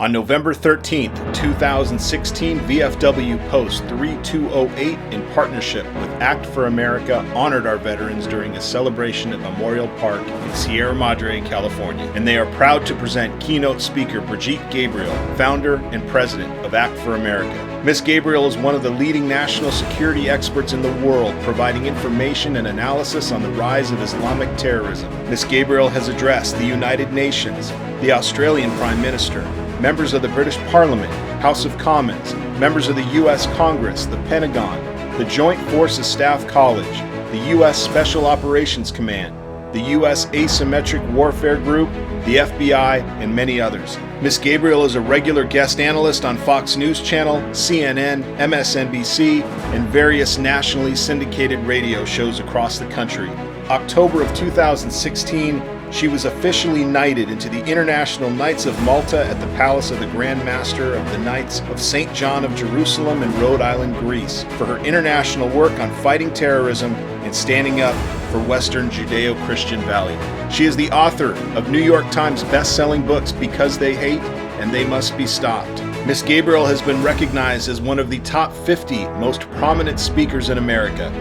On November 13th, 2016, VFW Post 3208, in partnership with Act for America, honored our veterans during a celebration at Memorial Park in Sierra Madre, California. And they are proud to present keynote speaker Brigitte Gabriel, founder and president of Act for America. Ms. Gabriel is one of the leading national security experts in the world, providing information and analysis on the rise of Islamic terrorism. Ms. Gabriel has addressed the United Nations, the Australian Prime Minister, members of the British Parliament, House of Commons, members of the U.S. Congress, the Pentagon, the Joint Forces Staff College, the U.S. Special Operations Command, the U.S. Asymmetric Warfare Group, the FBI, and many others. Ms. Gabriel is a regular guest analyst on Fox News Channel, CNN, MSNBC, and various nationally syndicated radio shows across the country. October of 2016, she was officially knighted into the International Knights of Malta at the Palace of the Grand Master of the Knights of St. John of Jerusalem in Rhode Island, Greece, for her international work on fighting terrorism and standing up for Western Judeo-Christian values. She is the author of New York Times best-selling books Because They Hate and They Must Be Stopped. Ms. Gabriel has been recognized as one of the top 50 most prominent speakers in America.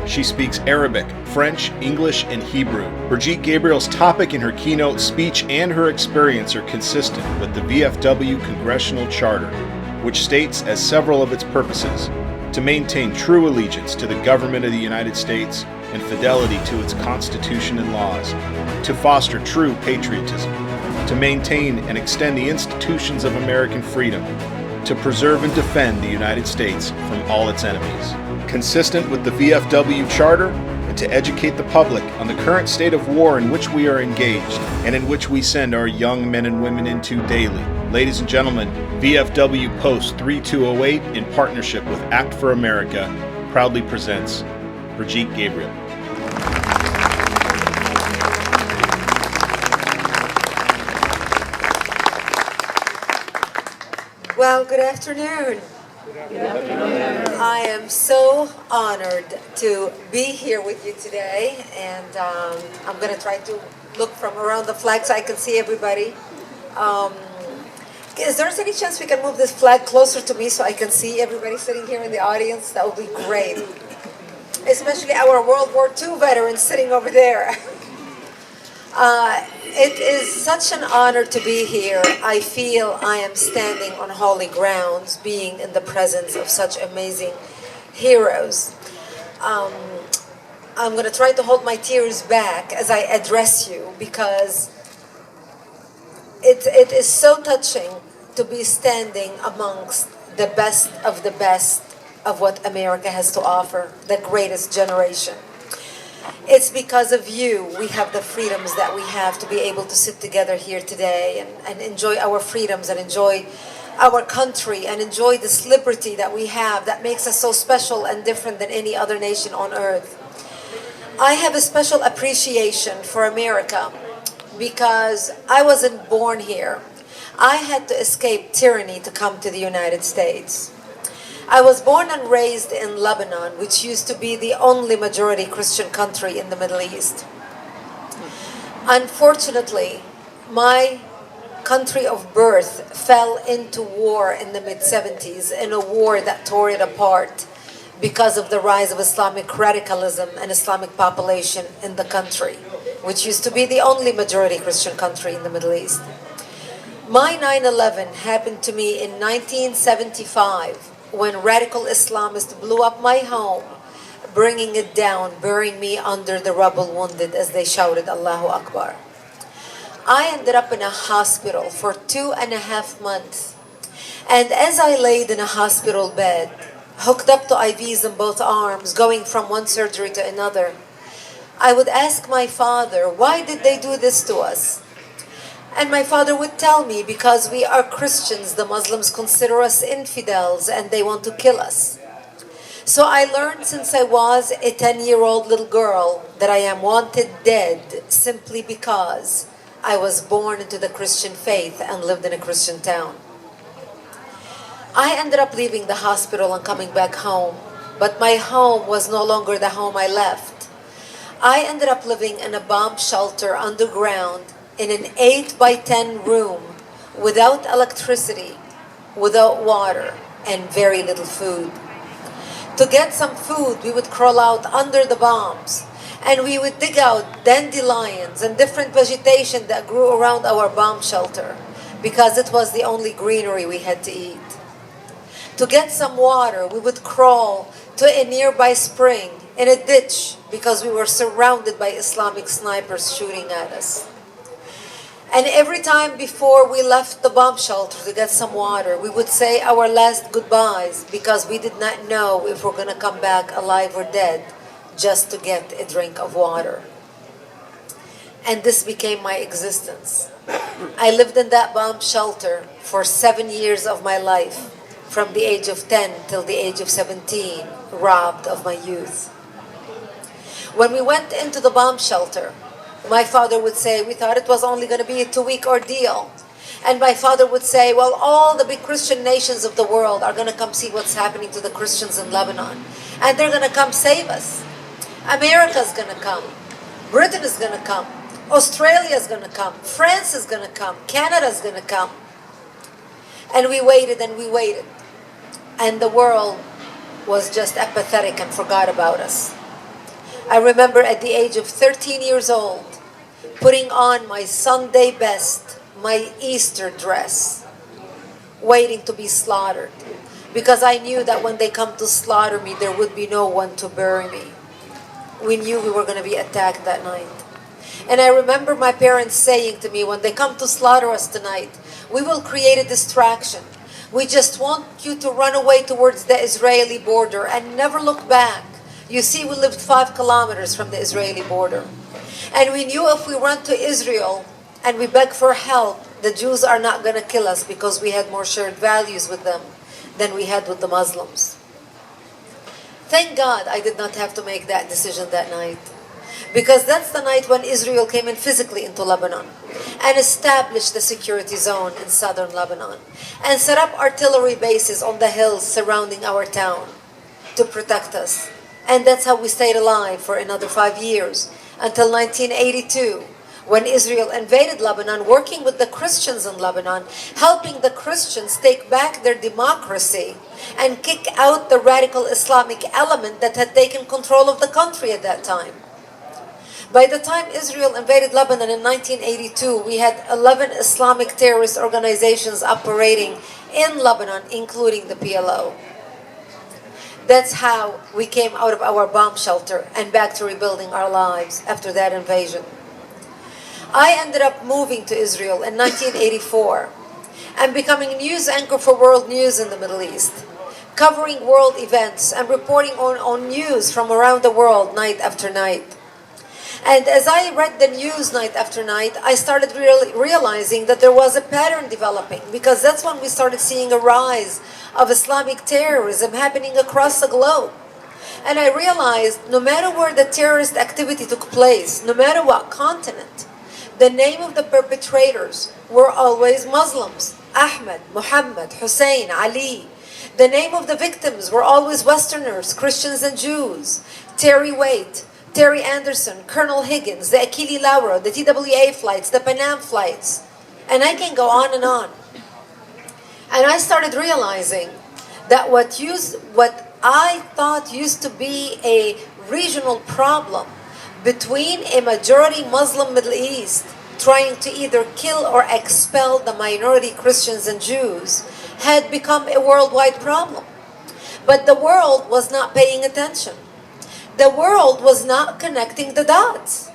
She speaks Arabic, French, English, and Hebrew. Brigitte Gabriel's topic in her keynote speech and her experience are consistent with the VFW Congressional Charter, which states as several of its purposes to maintain true allegiance to the government of the United States and fidelity to its Constitution and laws, to foster true patriotism, to maintain and extend the institutions of American freedom, to preserve and defend the United States from all its enemies. Consistent with the VFW Charter, and to educate the public on the current state of war in which we are engaged and in which we send our young men and women into daily. Ladies and gentlemen, VFW Post 3208, in partnership with Act for America, proudly presents Brigitte Gabriel. Well, good afternoon. Good afternoon. I am so honored to be here with you today, and I'm going to try to look from around the flag so I can see everybody. Is there any chance we can move this flag closer to me so I can see everybody sitting here in the audience? That would be great. Especially our World War II veterans sitting over there. It is such an honor to be here. I feel I am standing on holy grounds, being in the presence of such amazing heroes. I'm going to try to hold my tears back as I address you, because it is so touching to be standing amongst the best of what America has to offer, the greatest generation. It's because of you we have the freedoms that we have to be able to sit together here today and enjoy our freedoms and enjoy our country and enjoy this liberty that we have that makes us so special and different than any other nation on earth. I have a special appreciation for America because I wasn't born here. I had to escape tyranny to come to the United States. I was born and raised in Lebanon, which used to be the only majority Christian country in the Middle East. Unfortunately, my country of birth fell into war in the mid-70s, in a war that tore it apart because of the rise of Islamic radicalism and Islamic population in the country, which used to be the only majority Christian country in the Middle East. My 9/11 happened to me in 1975, when radical Islamists blew up my home, bringing it down, burying me under the rubble wounded as they shouted, Allahu Akbar. I ended up in a hospital for 2.5 months. And as I laid in a hospital bed, hooked up to IVs in both arms, going from one surgery to another, I would ask my father, why did they do this to us? And my father would tell me, because we are Christians, the Muslims consider us infidels and they want to kill us. So I learned since I was a 10-year-old little girl that I am wanted dead simply because I was born into the Christian faith and lived in a Christian town. I ended up leaving the hospital and coming back home, but my home was no longer the home I left. I ended up living in a bomb shelter underground in an 8 by 10 room without electricity, without water, and very little food. To get some food, we would crawl out under the bombs, and we would dig out dandelions and different vegetation that grew around our bomb shelter, because it was the only greenery we had to eat. To get some water, we would crawl to a nearby spring in a ditch because we were surrounded by Islamic snipers shooting at us. And every time before we left the bomb shelter to get some water, we would say our last goodbyes because we did not know if we're going to come back alive or dead just to get a drink of water. And this became my existence. I lived in that bomb shelter for 7 years of my life, from the age of 10 till the age of 17, robbed of my youth. When we went into the bomb shelter, my father would say, we thought it was only going to be a 2-week ordeal. And my father would say, well, all the big Christian nations of the world are going to come see what's happening to the Christians in Lebanon. And they're going to come save us. America's going to come. Britain is going to come. Australia's going to come. France is going to come. Canada's going to come. And we waited and we waited. And the world was just apathetic and forgot about us. I remember at the age of 13 years old, putting on my Sunday best, my Easter dress, waiting to be slaughtered. Because I knew that when they come to slaughter me, there would be no one to bury me. We knew we were going to be attacked that night. And I remember my parents saying to me, when they come to slaughter us tonight, we will create a distraction. We just want you to run away towards the Israeli border and never look back. You see, we lived 5 kilometers from the Israeli border. And we knew if we run to Israel and we beg for help, the Jews are not going to kill us because we had more shared values with them than we had with the Muslims. Thank God I did not have to make that decision that night. Because that's the night when Israel came in physically into Lebanon and established the security zone in southern Lebanon and set up artillery bases on the hills surrounding our town to protect us. And that's how we stayed alive for another 5 years until 1982, when Israel invaded Lebanon, working with the Christians in Lebanon, helping the Christians take back their democracy and kick out the radical Islamic element that had taken control of the country at that time. By the time Israel invaded Lebanon in 1982, we had 11 Islamic terrorist organizations operating in Lebanon, including the PLO. That's how we came out of our bomb shelter and back to rebuilding our lives after that invasion. I ended up moving to Israel in 1984 and becoming a news anchor for World News in the Middle East, covering world events and reporting on news from around the world night after night. And as I read the news night after night, I started realizing that there was a pattern developing, because that's when we started seeing a rise of Islamic terrorism happening across the globe. And I realized no matter where the terrorist activity took place, no matter what continent, the name of the perpetrators were always Muslims. Ahmed, Muhammad, Hussein, Ali. The name of the victims were always Westerners, Christians and Jews. Terry Waite, Terry Anderson, Colonel Higgins, the Achille Lauro, the TWA flights, the Panam flights. And I can go on and on. And I started realizing that what I thought used to be a regional problem between a majority Muslim Middle East trying to either kill or expel the minority Christians and Jews had become a worldwide problem. But the world was not paying attention. The world was not connecting the dots.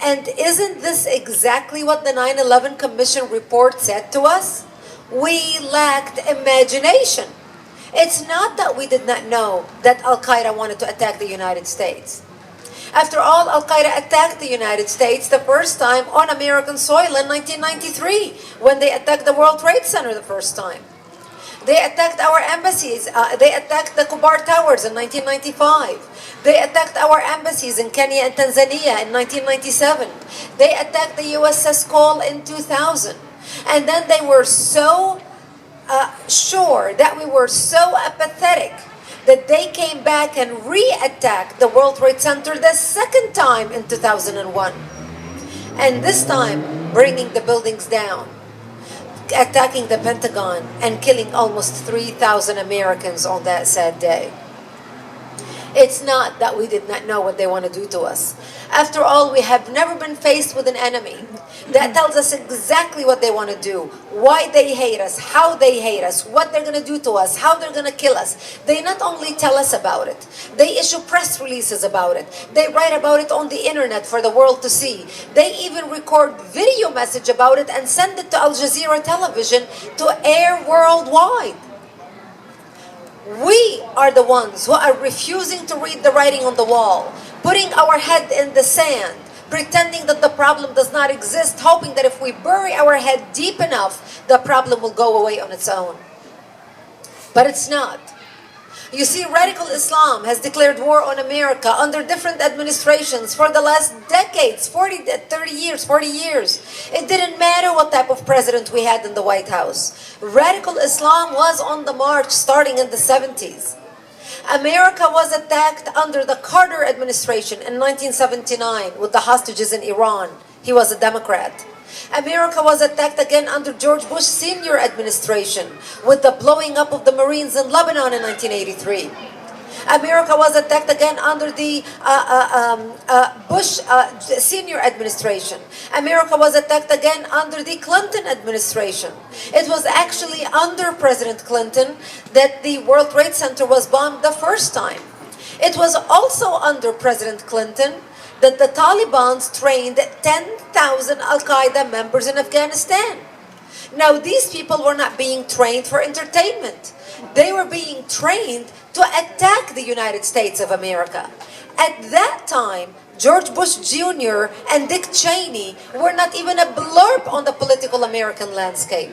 And isn't this exactly what the 9/11 Commission report said to us? We lacked imagination. It's not that we did not know that Al-Qaeda wanted to attack the United States. After all, Al-Qaeda attacked the United States the first time on American soil in 1993, when they attacked the World Trade Center the first time. They attacked our embassies. They attacked the Kubar Towers in 1995. They attacked our embassies in Kenya and Tanzania in 1997. They attacked the USS Cole in 2000. And then they were so sure that we were so apathetic that they came back and re-attacked the World Trade Center the second time in 2001. And this time, bringing the buildings down, attacking the Pentagon and killing almost 3,000 Americans on that sad day. It's not that we did not know what they want to do to us. After all, we have never been faced with an enemy that tells us exactly what they want to do, why they hate us, how they hate us, what they're going to do to us, how they're going to kill us. They not only tell us about it, they issue press releases about it. They write about it on the internet for the world to see. They even record video message about it and send it to Al Jazeera television to air worldwide. We are the ones who are refusing to read the writing on the wall, putting our head in the sand, pretending that the problem does not exist, hoping that if we bury our head deep enough, the problem will go away on its own. But it's not. You see, radical Islam has declared war on America under different administrations for the last decades, 40 years. It didn't matter what type of president we had in the White House. Radical Islam was on the march starting in the 70s. America was attacked under the Carter administration in 1979 with the hostages in Iran. He was a Democrat. America was attacked again under George Bush Sr. administration with the blowing up of the Marines in Lebanon in 1983. America was attacked again under the Bush Sr. administration. America was attacked again under the Clinton administration. It was actually under President Clinton that the World Trade Center was bombed the first time. It was also under President Clinton that the Taliban trained 10,000 Al-Qaeda members in Afghanistan. Now, these people were not being trained for entertainment. They were being trained to attack the United States of America. At that time, George Bush Jr. and Dick Cheney were not even a blurb on the political American landscape.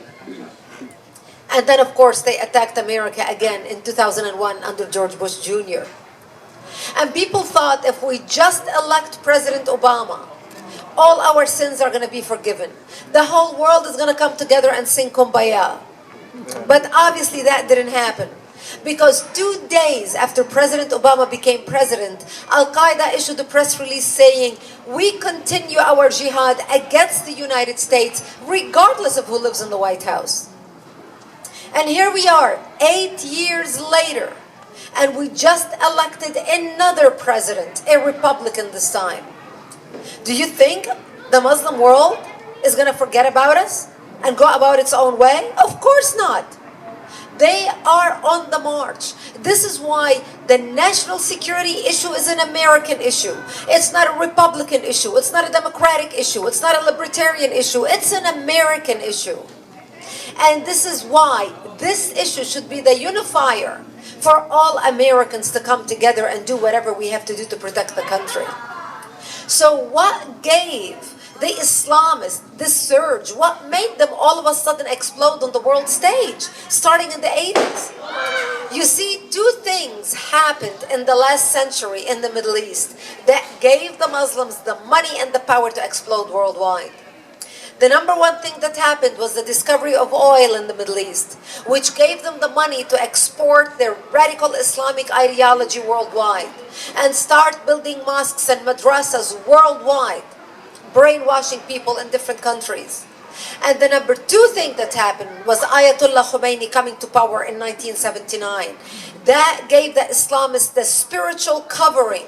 And then, of course, they attacked America again in 2001 under George Bush Jr. And people thought if we just elect President Obama, all our sins are going to be forgiven. The whole world is going to come together and sing Kumbaya. But obviously that didn't happen. Because 2 days after President Obama became president, Al-Qaeda issued a press release saying, we continue our jihad against the United States, regardless of who lives in the White House. And here we are, 8 years later, and we just elected another president, a Republican this time. Do you think the Muslim world is going to forget about us and go about its own way? Of course not. They are on the march. This is why the national security issue is an American issue. It's not a Republican issue. It's not a Democratic issue. It's not a libertarian issue. It's an American issue. And this is why this issue should be the unifier for all Americans to come together and do whatever we have to do to protect the country. So what gave the Islamists this surge? What made them all of a sudden explode on the world stage, starting in the 80s? You see, 2 things happened in the last century in the Middle East that gave the Muslims the money and the power to explode worldwide. The number one thing that happened was the discovery of oil in the Middle East, which gave them the money to export their radical Islamic ideology worldwide and start building mosques and madrasas worldwide, brainwashing people in different countries. And the number 2 thing that happened was Ayatollah Khomeini coming to power in 1979. That gave the Islamists the spiritual covering.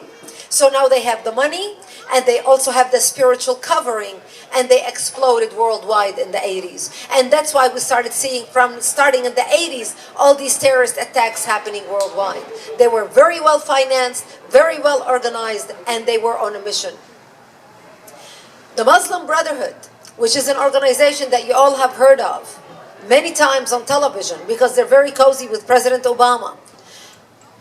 So now they have the money, and they also have the spiritual covering, and they exploded worldwide in the 80s. And that's why we started seeing, from starting in the 80s, all these terrorist attacks happening worldwide. They were very well financed, very well organized, and they were on a mission. The Muslim Brotherhood, which is an organization that you all have heard of many times on television because they're very cozy with President Obama.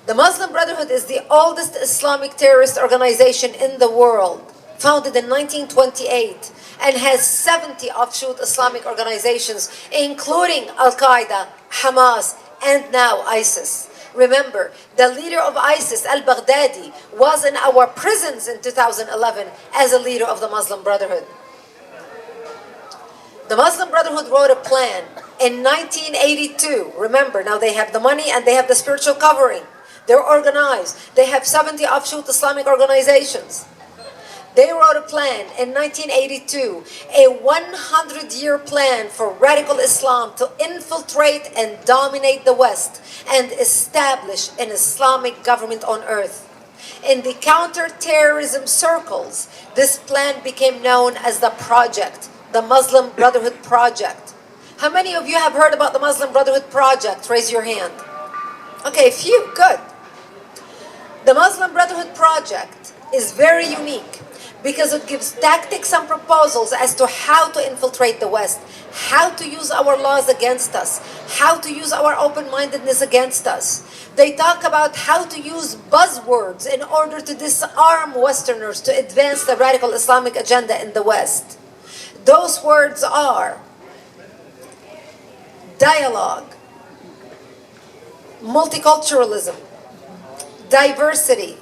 The Muslim Brotherhood is the oldest Islamic terrorist organization in the world, founded in 1928, and has 70 offshoot Islamic organizations, including Al-Qaeda, Hamas, and now ISIS. Remember, the leader of ISIS, al-Baghdadi, was in our prisons in 2011 as a leader of the Muslim Brotherhood. The Muslim Brotherhood wrote a plan in 1982. Remember, now they have the money and they have the spiritual covering. They're organized. They have 70 offshoot Islamic organizations. They wrote a plan in 1982, a 100-year plan for radical Islam to infiltrate and dominate the West and establish an Islamic government on earth. In the counter-terrorism circles, this plan became known as the Project, the Muslim Brotherhood Project. How many of you have heard about the Muslim Brotherhood Project? Raise your hand. Okay, a few, good. The Muslim Brotherhood Project is very unique because it gives tactics and proposals as to how to infiltrate the West, how to use our laws against us, how to use our open-mindedness against us. They talk about how to use buzzwords in order to disarm Westerners to advance the radical Islamic agenda in the West. Those words are dialogue, multiculturalism, diversity,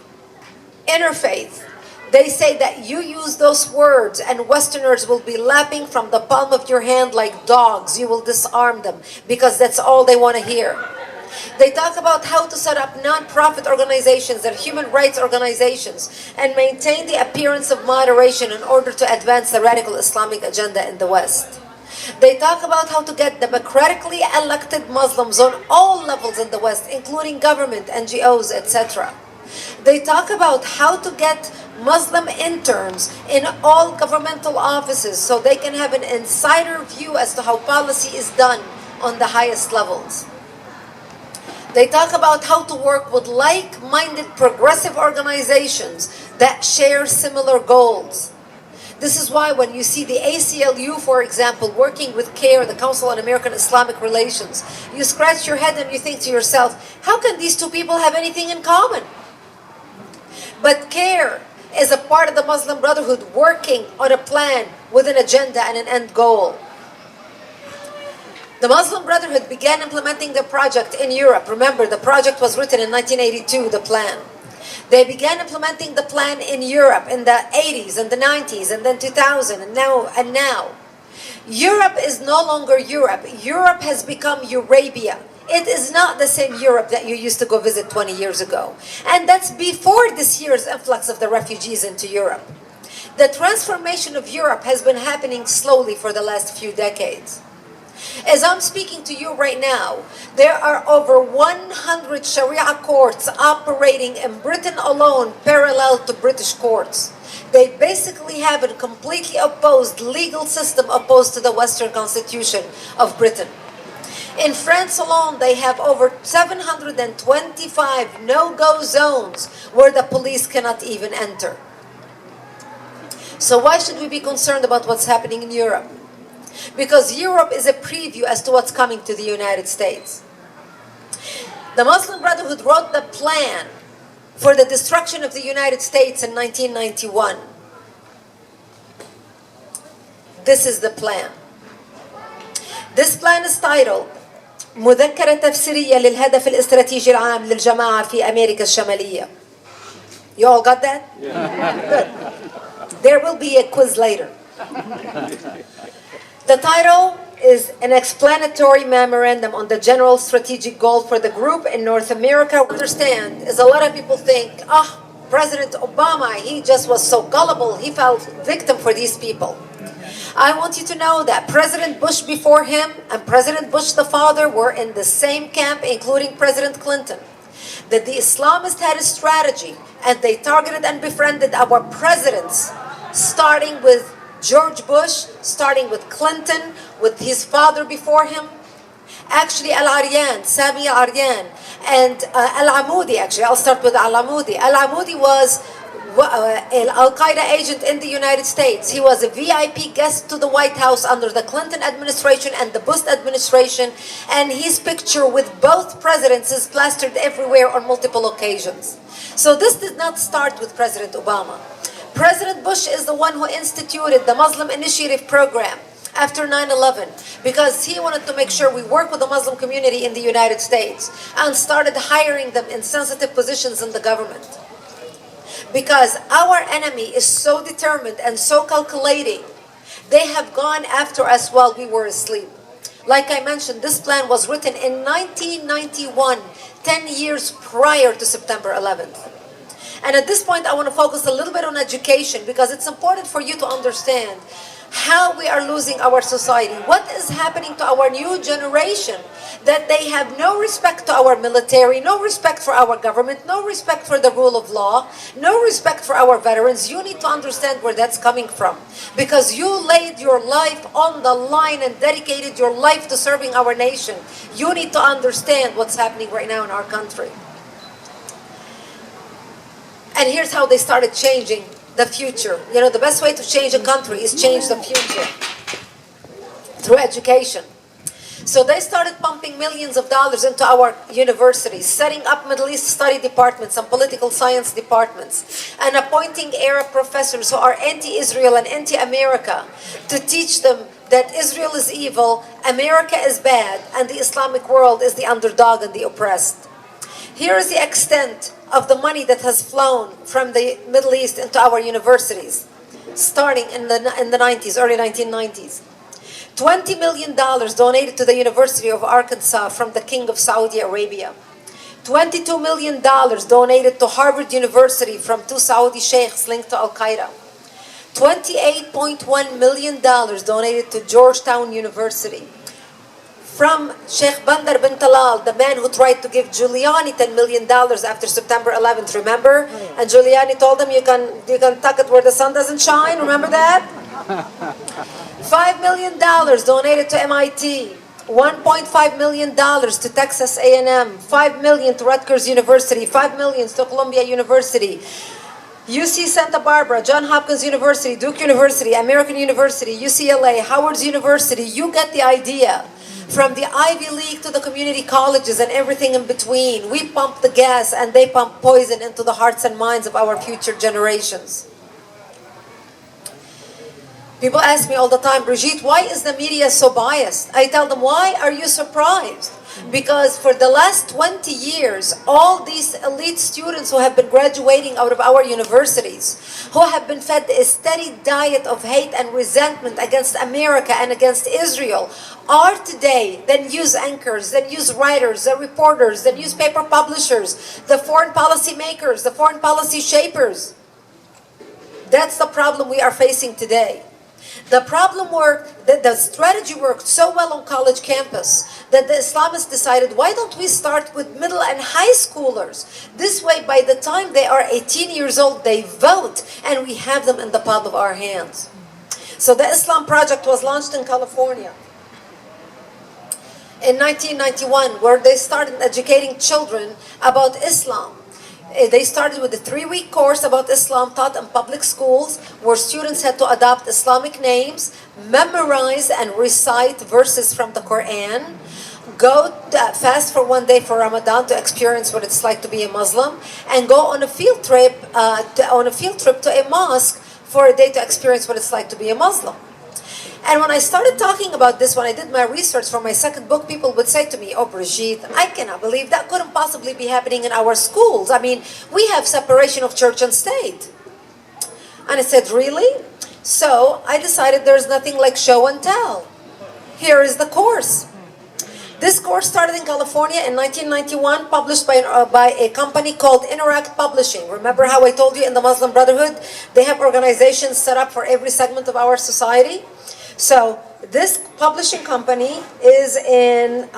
interfaith. They say that you use those words and Westerners will be lapping from the palm of your hand like dogs. You will disarm them because that's all they want to hear. They talk about how to set up non-profit organizations and human rights organizations and maintain the appearance of moderation in order to advance the radical Islamic agenda in the West. They talk about how to get democratically elected Muslims on all levels in the West, including government, NGOs, etc. They talk about how to get Muslim interns in all governmental offices so they can have an insider view as to how policy is done on the highest levels. They talk about how to work with like-minded progressive organizations that share similar goals. This is why when you see the ACLU, for example, working with CARE, the Council on American Islamic Relations, you scratch your head and you think to yourself, how can these two people have anything in common? But CARE is a part of the Muslim Brotherhood working on a plan with an agenda and an end goal. The Muslim Brotherhood began implementing the project in Europe. Remember, the project was written in 1982, the plan. They began implementing the plan in Europe in the 80s and the 90s and then 2000 and now. Europe is no longer Europe. Europe has become Eurabia. It is not the same Europe that you used to go visit 20 years ago. And that's before this year's influx of the refugees into Europe. The transformation of Europe has been happening slowly for the last few decades. As I'm speaking to you right now, there are over 100 Sharia courts operating in Britain alone parallel to British courts. They basically have a completely opposed legal system opposed to the Western Constitution of Britain. In France alone, they have over 725 no-go zones where the police cannot even enter. So why should we be concerned about what's happening in Europe? Because Europe is a preview as to what's coming to the United States. The Muslim Brotherhood wrote the plan for the destruction of the United States in 1991. This is the plan. This plan is titled مذكرة تفسيرية للهدف الاستراتيجي العام للجماعة في أمريكا الشمالية. You all got that? Yeah. Good. There will be a quiz later. The title is an explanatory memorandum on the general strategic goal for the group in North America. Understand is a lot of people think, President Obama, he just was so gullible, he fell victim for these people. I want you to know that President Bush before him and President Bush the father were in the same camp, including President Clinton. That the Islamists had a strategy and they targeted and befriended our presidents, starting with George Bush, starting with Clinton, with his father before him. Actually, Al-Aryan, Sami Al-Aryan, and Al-Amoudi, actually, I'll start with Al-Amoudi. Al-Amoudi was an Al-Qaeda agent in the United States. He was a VIP guest to the White House under the Clinton administration and the Bush administration, and his picture with both presidents is plastered everywhere on multiple occasions. So this did not start with President Obama. President Bush is the one who instituted the Muslim Initiative Program after 9/11 because he wanted to make sure we work with the Muslim community in the United States and started hiring them in sensitive positions in the government. Because our enemy is so determined and so calculating, they have gone after us while we were asleep. Like I mentioned, this plan was written in 1991, 10 years prior to September 11th. And at this point, I want to focus a little bit on education because it's important for you to understand how we are losing our society. What is happening to our new generation? That they have no respect to our military, no respect for our government, no respect for the rule of law, no respect for our veterans. You need to understand where that's coming from. Because you laid your life on the line and dedicated your life to serving our nation. You need to understand what's happening right now in our country. And here's how they started changing the future. You know, the best way to change a country is change the future through education. So they started pumping millions of dollars into our universities, setting up Middle East study departments and political science departments, and appointing Arab professors who are anti-Israel and anti-America to teach them that Israel is evil, America is bad, and the Islamic world is the underdog and the oppressed. Here is the extent of the money that has flown from the Middle East into our universities, starting in the 90s, early 1990s. $20 million donated to the University of Arkansas from the King of Saudi Arabia. $22 million donated to Harvard University from two Saudi sheikhs linked to Al-Qaeda. $28.1 million donated to Georgetown University. From Sheikh Bandar bin Talal, the man who tried to give Giuliani $10 million after September 11th, remember? And Giuliani told him, you can tuck it where the sun doesn't shine, remember that? $5 million donated to MIT, $1.5 million to Texas A&M, $5 million to Rutgers University, $5 million to Columbia University, UC Santa Barbara, Johns Hopkins University, Duke University, American University, UCLA, Howard University. You get the idea. From the Ivy League to the community colleges and everything in between, we pump the gas and they pump poison into the hearts and minds of our future generations. People ask me all the time, Brigitte, why is the media so biased? I tell them, why are you surprised? Because for the last 20 years, all these elite students who have been graduating out of our universities, who have been fed a steady diet of hate and resentment against America and against Israel, are today the news anchors, the news writers, the reporters, the newspaper publishers, the foreign policy makers, the foreign policy shapers. That's the problem we are facing today. The problem worked, the strategy worked so well on college campus that the Islamists decided, why don't we start with middle and high schoolers? This way, by the time they are 18 years old, they vote, and we have them in the palm of our hands. So the Islam Project was launched in California in 1991, where they started educating children about Islam. They started with a 3-week course about Islam taught in public schools, where students had to adopt Islamic names, memorize and recite verses from the Quran, go fast for 1 day for Ramadan to experience what it's like to be a Muslim, and go on a field trip to a mosque for a day to experience what it's like to be a Muslim. And when I started talking about this, when I did my research for my second book, people would say to me, oh, Brigitte, I cannot believe that couldn't possibly be happening in our schools. I mean, we have separation of church and state. And I said, really? So I decided there's nothing like show and tell. Here is the course. This course started in California in 1991, published by a company called Interact Publishing. Remember how I told you in the Muslim Brotherhood, they have organizations set up for every segment of our society? So this publishing company is in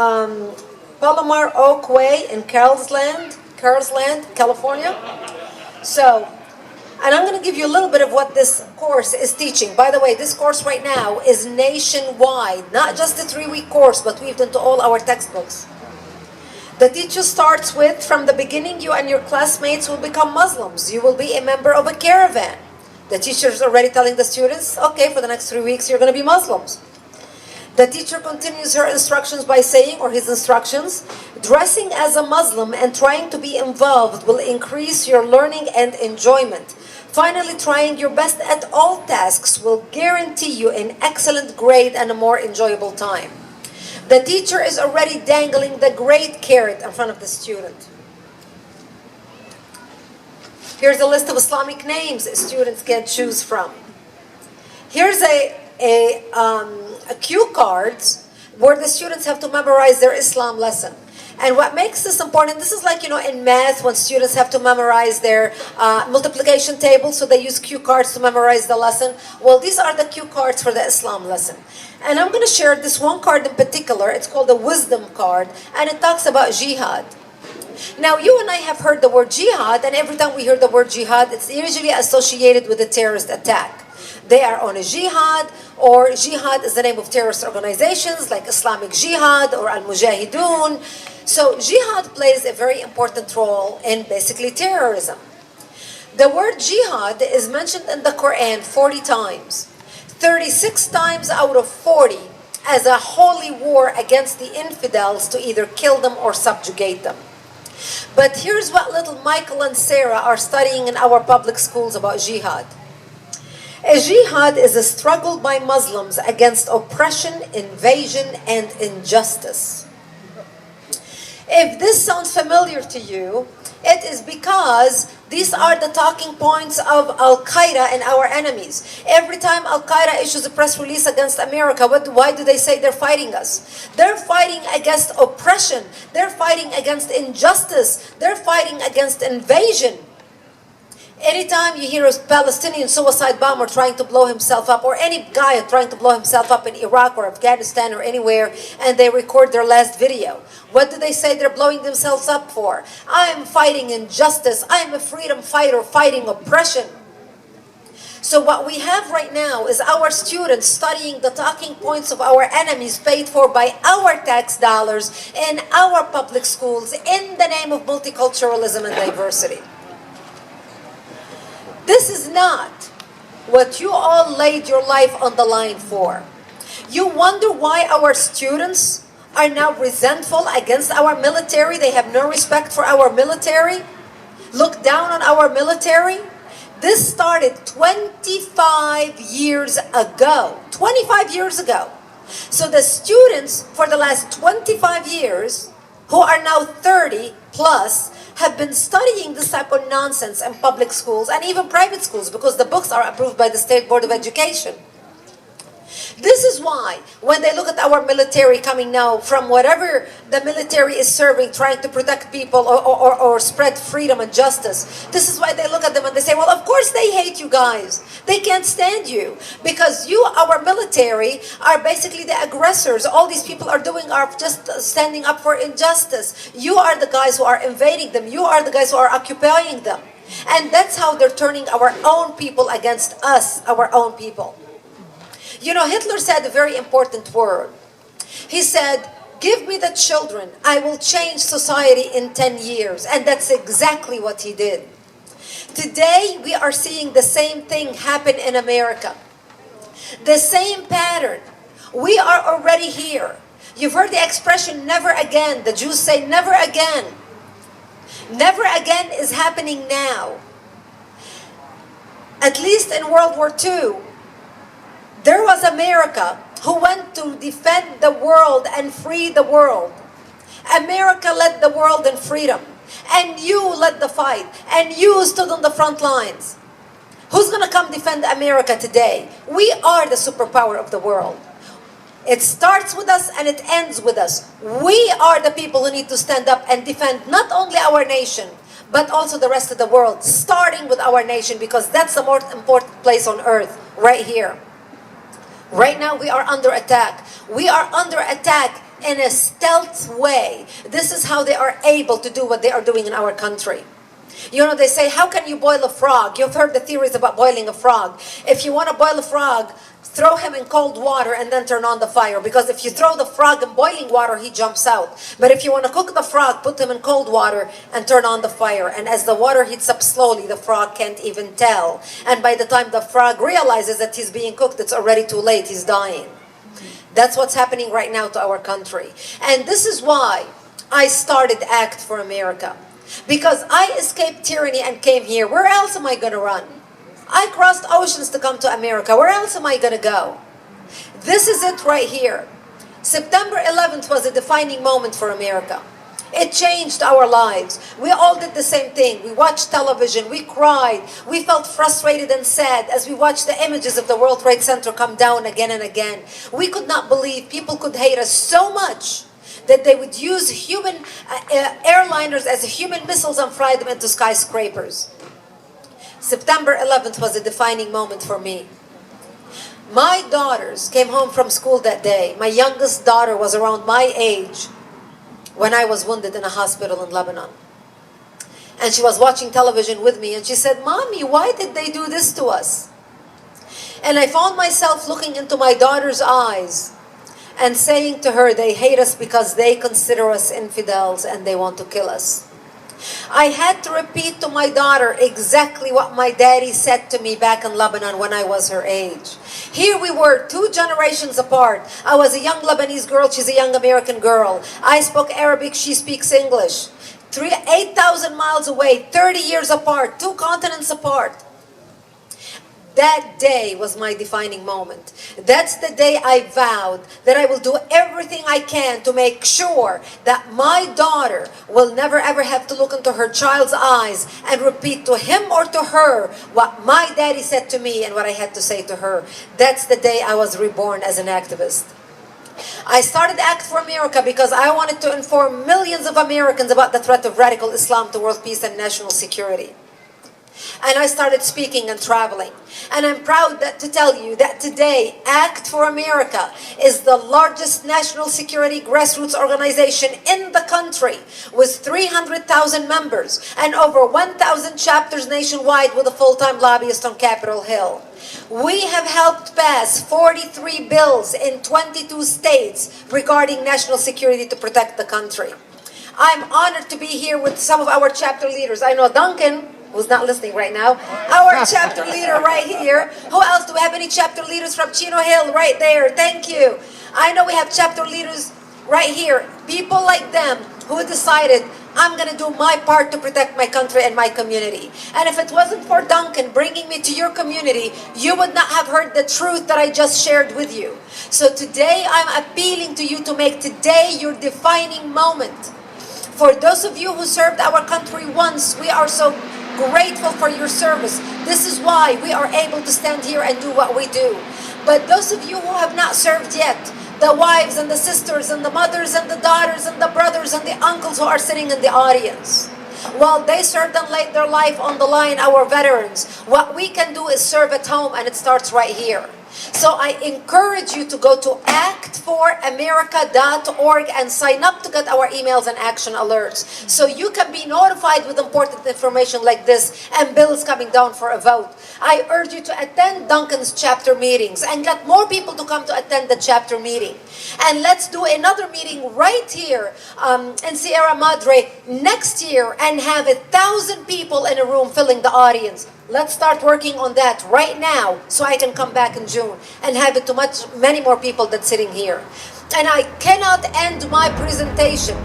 Palomar Oak Way in Carlsland, California. So, and I'm going to give you a little bit of what this course is teaching. By the way, this course right now is nationwide, not just a 3-week course, but weaved into all our textbooks. The teacher starts with, from the beginning, you and your classmates will become Muslims. You will be a member of a caravan. The teacher is already telling the students, okay, for the next 3 weeks, you're going to be Muslims. The teacher continues her instructions by saying, or his instructions, dressing as a Muslim and trying to be involved will increase your learning and enjoyment. Finally, trying your best at all tasks will guarantee you an excellent grade and a more enjoyable time. The teacher is already dangling the great carrot in front of the student. Here's a list of Islamic names students can choose from. Here's a cue cards where the students have to memorize their Islam lesson. And what makes this important, this is like, in math when students have to memorize their multiplication table, so they use cue cards to memorize the lesson. Well, these are the cue cards for the Islam lesson. And I'm going to share this one card in particular. It's called the wisdom card, and it talks about jihad. Now, you and I have heard the word jihad, and every time we hear the word jihad, it's usually associated with a terrorist attack. They are on a jihad, or jihad is the name of terrorist organizations like Islamic Jihad or Al-Mujahideen. So jihad plays a very important role in basically terrorism. The word jihad is mentioned in the Quran 40 times. 36 times out of 40 as a holy war against the infidels to either kill them or subjugate them. But here's what little Michael and Sarah are studying in our public schools about jihad. A jihad is a struggle by Muslims against oppression, invasion, and injustice. If this sounds familiar to you, it is because these are the talking points of Al-Qaeda and our enemies. Every time Al-Qaeda issues a press release against America, why do they say they're fighting us? They're fighting against oppression. They're fighting against injustice. They're fighting against invasion. Anytime you hear a Palestinian suicide bomber trying to blow himself up, or any guy trying to blow himself up in Iraq or Afghanistan or anywhere, and they record their last video, what do they say they're blowing themselves up for? I am fighting injustice. I am a freedom fighter fighting oppression. So what we have right now is our students studying the talking points of our enemies paid for by our tax dollars in our public schools in the name of multiculturalism and diversity. This is not what you all laid your life on the line for. You wonder why our students are now resentful against our military. They have no respect for our military. Look down on our military. This started 25 years ago. 25 years ago. So the students for the last 25 years, who are now 30 plus, have been studying this type of nonsense in public schools and even private schools, because the books are approved by the State Board of Education. This is why, when they look at our military coming now from whatever the military is serving, trying to protect people or spread freedom and justice, this is why they look at them and they say, well, of course they hate you guys. They can't stand you because you, our military, are basically the aggressors. All these people are doing are just standing up for injustice. You are the guys who are invading them. You are the guys who are occupying them. And that's how they're turning our own people against us, our own people. You know, Hitler said a very important word. He said, give me the children, I will change society in 10 years. And that's exactly what he did. Today, we are seeing the same thing happen in America. The same pattern. We are already here. You've heard the expression, never again. The Jews say, never again. Never again is happening now. At least in World War II, there was America who went to defend the world and free the world. America led the world in freedom. And you led the fight. And you stood on the front lines. Who's going to come defend America today? We are the superpower of the world. It starts with us and it ends with us. We are the people who need to stand up and defend not only our nation, but also the rest of the world, starting with our nation, because that's the most important place on earth, right here. Right now, we are under attack. We are under attack in a stealth way. This is how they are able to do what they are doing in our country. You know, they say, how can you boil a frog? You've heard the theories about boiling a frog. If you want to boil a frog, throw him in cold water and then turn on the fire. Because if you throw the frog in boiling water, he jumps out. But if you want to cook the frog, put him in cold water and turn on the fire. And as the water heats up slowly, the frog can't even tell. And by the time the frog realizes that he's being cooked, it's already too late. He's dying. That's what's happening right now to our country. And this is why I started Act for America. Because I escaped tyranny and came here. Where else am I going to run? I crossed oceans to come to America. Where else am I going to go? This is it right here. September 11th was a defining moment for America. It changed our lives. We all did the same thing. We watched television. We cried. We felt frustrated and sad as we watched the images of the World Trade Center come down again and again. We could not believe people could hate us so much that they would use human airliners as human missiles and fly them into skyscrapers. September 11th was a defining moment for me. My daughters came home from school that day. My youngest daughter was around my age when I was wounded in a hospital in Lebanon. And she was watching television with me, and she said, "Mommy, why did they do this to us?" And I found myself looking into my daughter's eyes and saying to her, they hate us because they consider us infidels and they want to kill us. I had to repeat to my daughter exactly what my daddy said to me back in Lebanon when I was her age. Here we were, 2 generations apart. I was a young Lebanese girl, she's a young American girl. I spoke Arabic, she speaks English. 8,000 miles away, 30 years apart, 2 continents apart. That day was my defining moment. That's the day I vowed that I will do everything I can to make sure that my daughter will never ever have to look into her child's eyes and repeat to him or to her what my daddy said to me and what I had to say to her. That's the day I was reborn as an activist. I started Act for America because I wanted to inform millions of Americans about the threat of radical Islam to world peace and national security. And I started speaking and traveling. And I'm proud to tell you that today, Act for America is the largest national security grassroots organization in the country with 300,000 members and over 1,000 chapters nationwide with a full-time lobbyist on Capitol Hill. We have helped pass 43 bills in 22 states regarding national security to protect the country. I'm honored to be here with some of our chapter leaders. I know Duncan, who's not listening right now, our chapter leader right here. Who else? Do we have any chapter leaders from Chino Hill? Right there. Thank you. I know we have chapter leaders right here. People like them who decided, I'm going to do my part to protect my country and my community. And if it wasn't for Duncan bringing me to your community, you would not have heard the truth that I just shared with you. So today I'm appealing to you to make today your defining moment. For those of you who served our country once, we are so grateful for your service. This is why we are able to stand here and do what we do. But those of you who have not served yet, the wives and the sisters and the mothers and the daughters and the brothers and the uncles who are sitting in the audience, while they served and laid their life on the line, our veterans, what we can do is serve at home, and it starts right here. So I encourage you to go to actforamerica.org and sign up to get our emails and action alerts so you can be notified with important information like this and bills coming down for a vote. I urge you to attend Duncan's chapter meetings and get more people to come to attend the chapter meeting. And let's do another meeting right here in Sierra Madre next year and have 1,000 people in a room filling the audience. Let's start working on that right now so I can come back in June and have it to many more people than sitting here. And I cannot end my presentation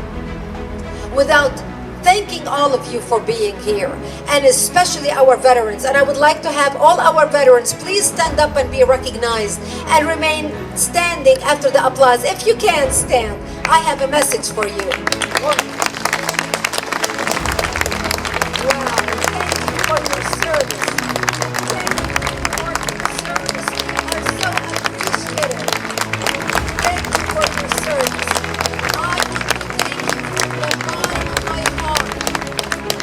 without thanking all of you for being here, and especially our veterans. And I would like to have all our veterans please stand up and be recognized and remain standing after the applause. If you can't stand, I have a message for you. Wow, thank you for your service. Thank you for your service. We are so appreciative. Thank you for your service. I want to thank you from the bottom of my heart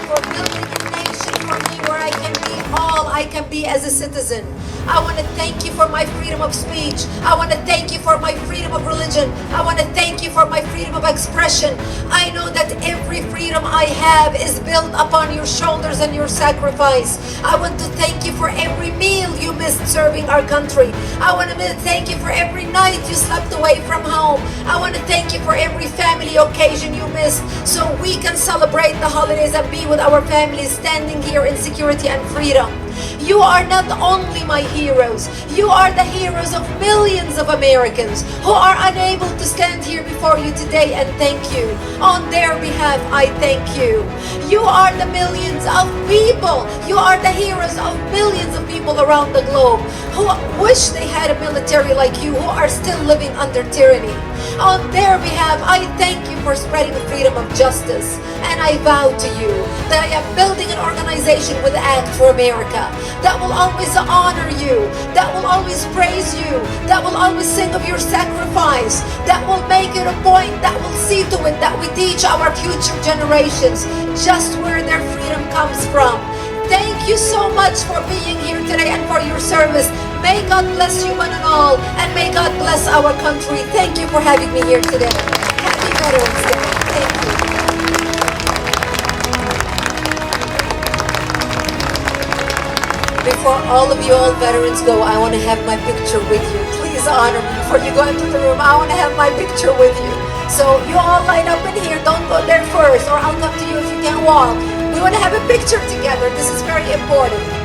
for building a nation for me where I can be all I can be as a citizen. I want to thank you for my freedom of speech. I want to thank you for my freedom of religion. I want to thank you for my freedom of expression. I know that every freedom I have is built upon your shoulders and your sacrifice. I want to thank you for every meal you missed serving our country. I want to thank you for every night you slept away from home. I want to thank you for every family occasion you missed so we can celebrate the holidays and be with our families standing here in security and freedom. You are not only my heroes, you are the heroes of millions of Americans who are unable to stand here before you today and thank you. On their behalf, I thank you. You are the millions of people. You are the heroes of millions of people around the globe who wish they had a military like you, who are still living under tyranny. On their behalf, I thank you for spreading the freedom of justice. And I vow to you that I am building an organization with Act for America that will always honor you, that will always praise you, that will always sing of your sacrifice, that will make it a point, that will see to it that we teach our future generations just where their freedom comes from. Thank you so much for being here today and for your service. May God bless you one and all, and may God bless our country. Thank you for having me here today. Happy Veterans Day. Thank you. Before all of you old veterans go, I want to have my picture with you. Please honor me before you go into the room. I want to have my picture with you. So you all line up in here. Don't go there first, or I'll come to you if you can't walk. We want to have a picture together. This is very important.